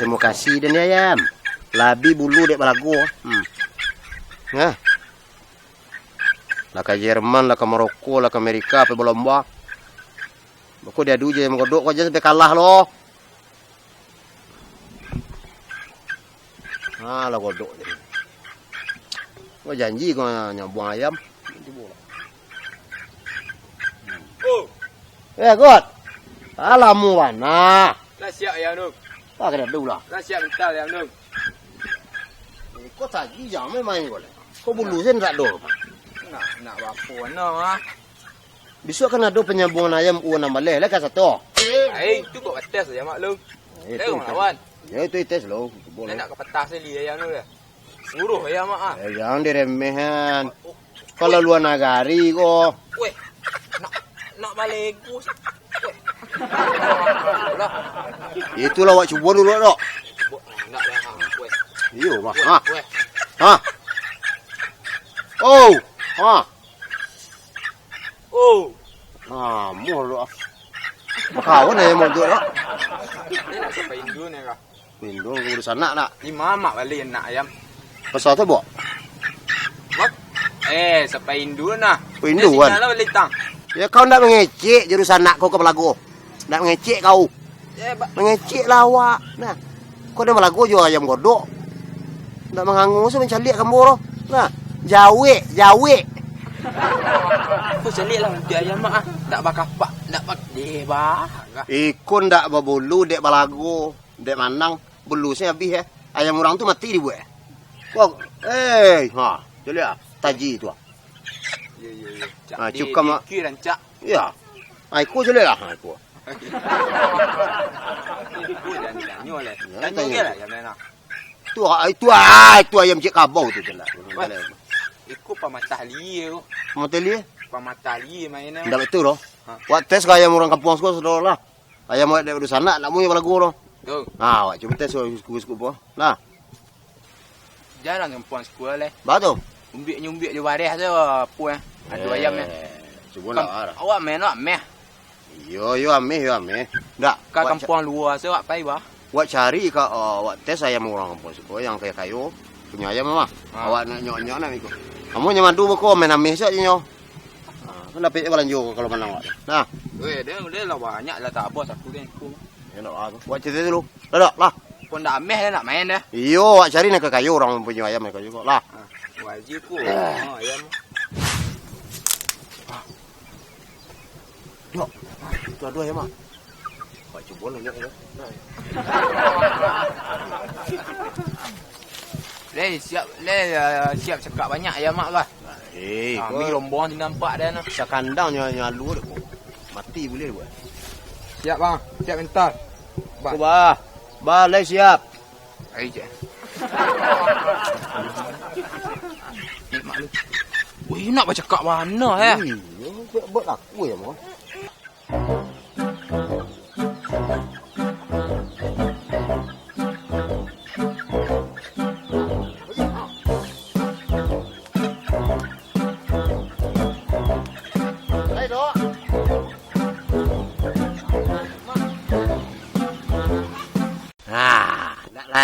Terima kasih dan ayam. Labi bulu dek balago. Nah. Lah ke Jerman, lah ke Maroko, lah ke Amerika, pe berlomba. Kau dia adu je yang godok kau je sampai kalah loh. Lah godok je. Kau janji kau nyambung ayam. God. Alamu mana? Dah siap ayam tu. Tak kena dulu lah. Dah siap mental ayam tu. Kau tadi jangan main kau lah. Kau bulu sen tak do. Nak apa nak ah? Besok kan ada penyambungan ayam uang Malay lah kan satu. Itu kau tes saja mak lu. Itu melawan. Ya itu tes lo. Boleh nak ke petas ni ayam tu dah. Suruh ayam mak ah. Jangan diremehan. Kalau luar nagari kau. Weh. Nak balik aku. Itulah awak cuba dulu dok. Nak dah. Weh. Iyo mah. Ha. Oh. Ha. Oh. Mur dok. Kau ni mau dok. Ni nak sampai Indo ni kah? Indo urusan nak nak. Ni mamak balik nak ayam. Pasal tu bok. Sampai Indo nah. Indo kan. Lah balik tang. Ya kau nak mengecek jurusan nak kau ke Pelago. Nak mengecek kau. Mengecek lah awak. Nah. Kau dah Pelago jual ayam godok. Nak mengangung so mencalik kamu loh. Nah. Jawe. Kau calik lah nanti ayam mak ah. Tak bakal pak, nak pak debah. Ikun dak berbulu dek Pelago, dek Manang, bulu saya habis Ayam orang tu mati dibuat. Kau calik ah. Taji tu ah. Ya. Cukup mak. Kira cak. Ya. Aku je lah. Aku. Aku dah tanya lah. Tanya lah yang mana. Itu ayam cik kabau tu je lah. Ikut pematah liye. Pematah liye? Pematah liye mainnya. Tidak betul loh. Wak tes ke ayam orang kampung sekolah saudara lah. Ayam awak dari sana nak mu yang balagu loh. Tu. Awak cuba tes suku-suku apa. Nah. Jarang kampung sekolah leh. Batu. Umbik je waris tu apa Ada ayam ni. Cuba nak arah. Awak main nak meh. Yo ameh. Tak. Ka kampung luar so awak pai bah. Wak cari ke wak tes ayam orang kampung sekolah yang kayak kayu punya ayam mah. Awak nak nyok-nyok nak ikut. Kamu nyaman dulu kau main ameh saja nyo. Kan dapat balanjo kalau menang awak. Nah. Weh dia lah banyak lah tak apa satu ni aku. Ya nak wak cerita dulu. Lah. Pun dah ameh dia nak main dah. Iyo wak cari nak ke kayu orang punya ayam mereka juga lah. Wajib ku. Ayam. Yok. Itu ada ayam ah. Wak cuba lah ya. Siap cakap banyak ayam mak kah? Kami rombong ni nampak dah nak. Sakandang nyalu dah. Mati boleh buat. Siap bang, siap mental. Balai siap. Ai je. Ni mak lu. Weh nak baca cakap mana Buat aku ya mo.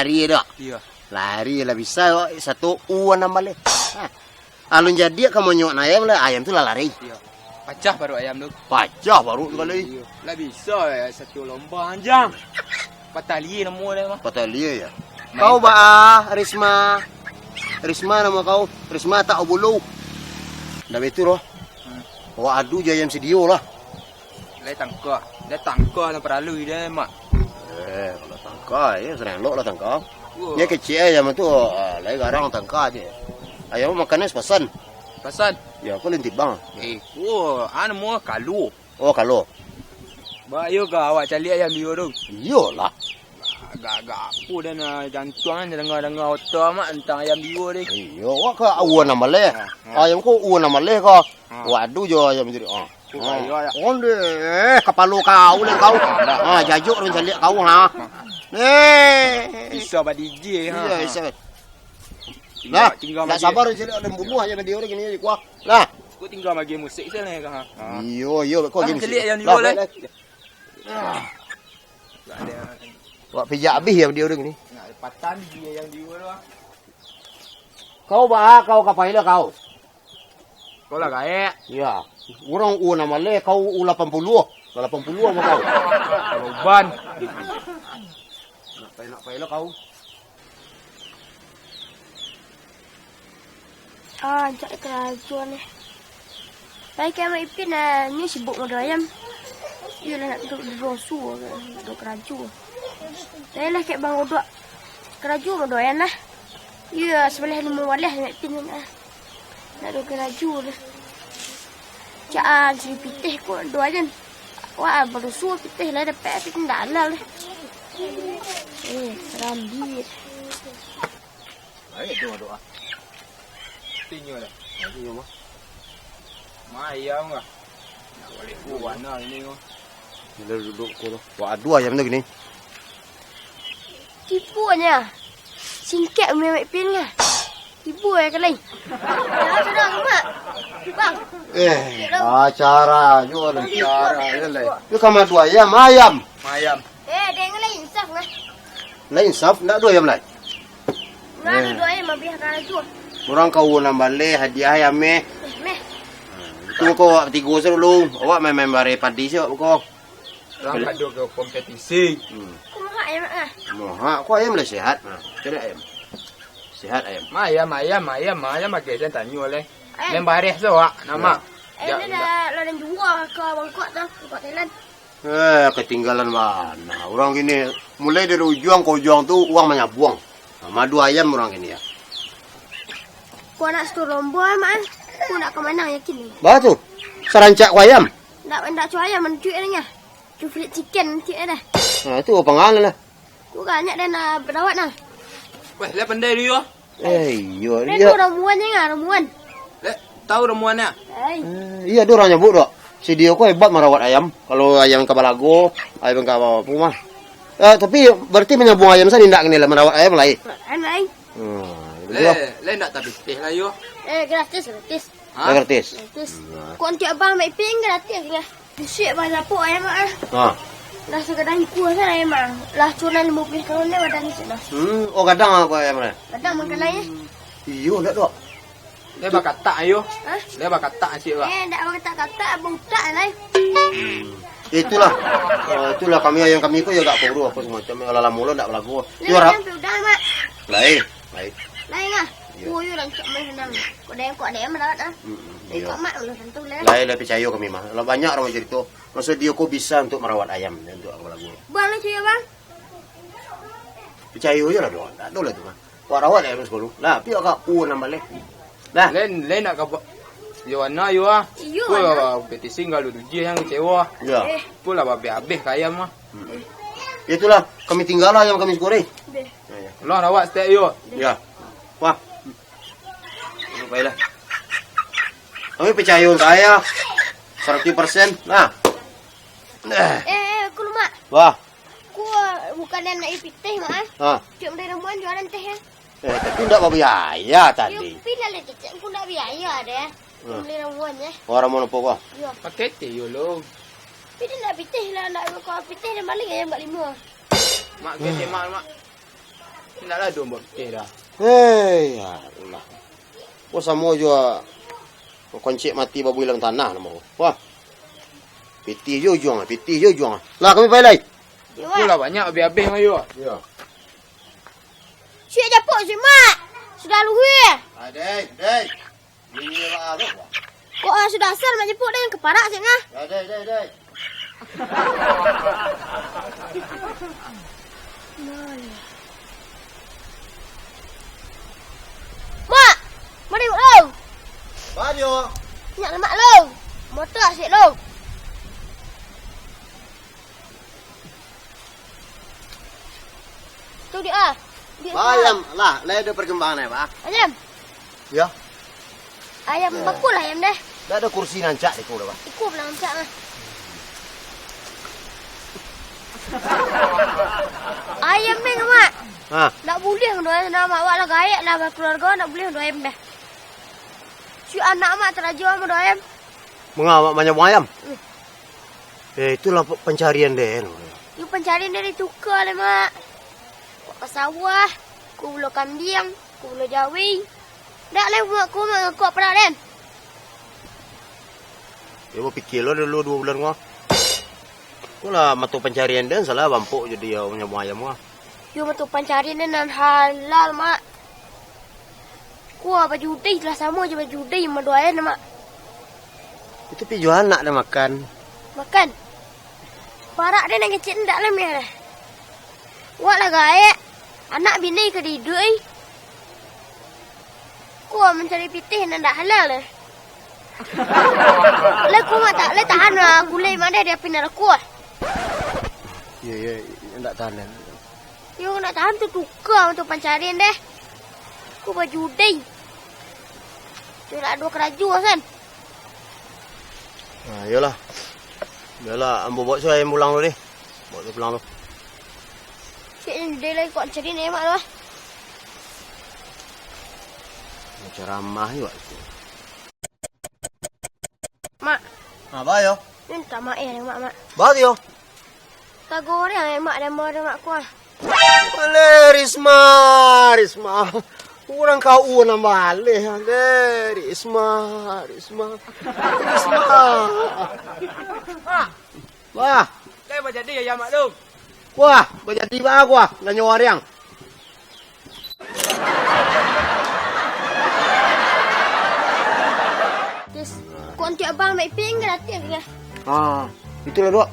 Lari dah. Ya. Lari lah bisa satu uan nambah le. Alun jadi kamu nyok ayam lah, ayam tu lah lari. Ya. Pacah baru ayam tu. Pacah baru kali. Lah bisa satu lomba anjang. Patali nama dia mah. Patali ya. Kau ba Risma. Risma nama kau. Risma tak bulu. Dah betul loh. Wah adu je ayam sedio lah. Lai tangka. Dia tangka nak perlu dia mak. Kalau tangka ya senang lo lah tangka. Dia kecil ayam tu lai garang tangka je. Ayam makannya sepasan. Pasan? Ya, aku lintip bang. Anu mau kalu. Oh, kalau. Ba yo ga awak cari ayam dia tu. Iyalah. Agak-agak apa dah nak jantung dengar-dengar otak mak tentang ayam dia ni. Iya, awak ke awan nama leh. Ayam ko awan nama leh ko. Waduh je ayam jadi. Onde kepala kau le kau. Jajuk ron cari kau ha. Bisa ba DJ ha. Iya, bisa. Nah, tak sabar cari ada bunuh aja dia orang gini kuah. Lah, aku tinggal bagi musik sana kan. Iyo, kau gini. Cari ayam dia le. Wak pijak habis ya dia orang ni. Nak patan dia yang dia tu. Kau bah, kau kapai lah kau. Kau lah gaek. Ya. Orang nama le kau 80. 80 sama kau. Kalau ban. Nak pai lah kau. Cak kerajuan ni. Baik kami Ipin ni sibuk modal ayam. Iyalah nak duduk di rosu ke, duduk keraju. Saya lah kayak bang uduk keraju modal ayam lah. Ya sebelah lima walah nak Ipin nak duduk keraju lah. Cak seri pitih kot dua ayam. Wah berusuh pitih lah dapat pitih dalam lah. Rambir. Baik doa. Tinggal dah. Tinggal mah. Mayam lah. Nak balik warna ini kau. Bila duduk kau. Wah dua ayam tu gini. Tipunya. Singkat umi Mak Ipin lah. Tipu ya kan lain. Jangan sedang mak. Bang. Acara jual acara le. Tu kamar dua ayam, ayam. Mayam. Dia yang lain insaf lah. Lain saf nak dua ayam lain. Nak dua ayam habis keraju. Orang kau nak balik hadiah ayam meh. Meh. Itu kau tiga dulu. Awak main bare padi siap kau. Orang ada ke kompetisi. Kau makan ayam ah. Moha, kau ayam lah sehat. Cari ayam. Sehat ayam. Mayam pakai saya tanya oleh. Lem baris tu awak nama. Dia dah lain dua ke Bangkok tu, Bangkok Thailand. Ketinggalan mana? Orang gini mulai dari ujung ke ujung tu uang banyak buang. Madu ayam orang gini ya. Kau nak setor lomba mak. Kau nak ke mana yakin ni? Batu. Sarancak ku ayam. Nak cuy ayam mencuit ni ya. Cuy frit chicken mencuit dah. Itu pengalaman lah. Kau banyak dah nak berawat nah. Weh, le pandai dia. Yo Dia dia. ramuan je ngah ramuan. Le tahu ramuannya. Iya dia orang nyebut dok. Si dia kau hebat merawat ayam. Kalau ayam ke balago, ayam ke rumah. Tapi berarti menyambung ayam saya tidak kena merawat ayam lain. Lain. Le nak tak bisih lah yo. Gratis. Gratis. Gratis. Kau nanti abang Mak Ipin gratis lah. Siap bah lapuk ayam ah. Lah sekedar ikut sana ayam ah. Lah cuna 50 tahun ni badan ni sudah. Oh kadang apa ayam ni? Kadang makan lain. Iyo tak dok. Le bakal tak ayo. Ha? Le bakal tak asyik lah. Tak kata abang tak lain. Itulah kami ayam kami ko ya gak puru apa semacam ala mula ndak belagu. Lain sudah mak. Lain. Lain ah. Kau yo lang main senang. Kau ada merawat ah. Kau mak ulah tentu lah. Lain lebih percaya kami mah. Kalau banyak orang jadi tu, maksud dia kau bisa untuk merawat ayam untuk belagu. Bang lah cuy bang. Percaya je lah dok. Tak ada lah tu mah. Kau rawat ayam sepuluh. Lah, pi agak nama leh. Dah. Le nak ke yo ana yo ah. Yo. Kau kompetisi kalau tu je yang kecewa. Ya. Kau lah habis ayam mah. Itulah kami tinggal ayam kami sekore. Lo rawat setiap yo. Ya. Wah. Baiklah. Kami percaya saya 100%. Nah. Aku mak. Wah. Ku bukan yang nak ipitih mak. Cuma dari ramuan jualan teh ya. Tapi tidak berbiaya tadi. Yo pilih le cicak ku nak biaya deh. Beli ramuan ya. Orang mau nopo kau? Yo. Pakai teh yo lo. Pilih nak pitih lah nak kau pitih dan balik ayam 45. Mak kete mak. Naklah dong buat teh dah. Ya Allah. Kau sama juga koncik mati babu hilang tanah nama kau. Wah. Piti je juang. Lah kami balik lagi. Kau lah banyak habis mah yo. Ya. Syek japuk si mak. Sudah luhur. Dek. Ini lah tu. Kok sudah asal mak jemput dah yang keparak sik ngah. Dek. Mak. Mari lo. Bajo. Nak lemak lo. Motor asyik lo. Tu dia. Ayam lah, ada perkembangan Pak. Ayam. Ya. Ayam bakul ayam dah. Dah ada kursi nancak di kau dah, Pak. Ikut belang cak ah. Ayam ni mak. Nak boleh doa nama awak lah gayak lah keluarga nak boleh doa ayam dah. Si anak mak teraju sama doa ayam. Mengapa banyak ayam? Itulah pencarian deh. You pencarian dari tukar lah, Mak. Kau ke sawah, ku bulu kambing, ku bulu jawi. Tak lah buat ku, Mak. Kau pernah, Den? Ya, mau pikir lo dulu 2 bulan kau. Kau lah matu pencarian dan salah bampuk jadi ya punya buah ayam kau. You matu pencarian dan halal, Mak. Ku baju udai lah sama je baju udai sama doayan, Mak. Itu pijuan anak dah makan. Makan. Parak dia nak kecil tak lah meh. Wak lah gaek. Anak bini ke didui. Ku mencari pitih dan tak halal lah. Lah ku mak tak boleh tahan lah. Gulai mana dia pindah aku. Ya, tak tahan. You nak tahan tu tukar untuk pencarian deh. Ku baju udai. Tu nak 2 keraju kan. Ah, yalah. Yalah, ambo bawa saya pulang dulu deh. Bawa saya pulang tu. Cik ni dia lagi kau cari ni mak tu. Macam ramah juga. Mak, Apa yo? minta mak mak. Bawa yo. Tak goreng mak dan mak ku. Boleh, Risma. Kurang kau nak balik. Risma. Wah, Lai ba jadi ya mak tu. wah, berjadi bah gua, nak nyawa riang. Yes. Kau nanti abang mai ping ke nanti ke? Itulah dok.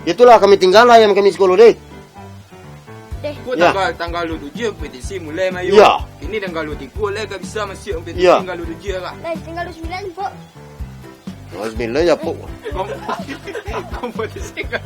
Itulah kami tinggal lah yang kami sekolah deh. Deh. Ku Ya. tanggal 7 petisi mulai mayu. Ya. Ini tanggal 3 lai tak bisa masuk petisi Ya. tanggal 7 lah. Dah tinggal 9 pok. Bismillah ya pok. Kompetisi kan.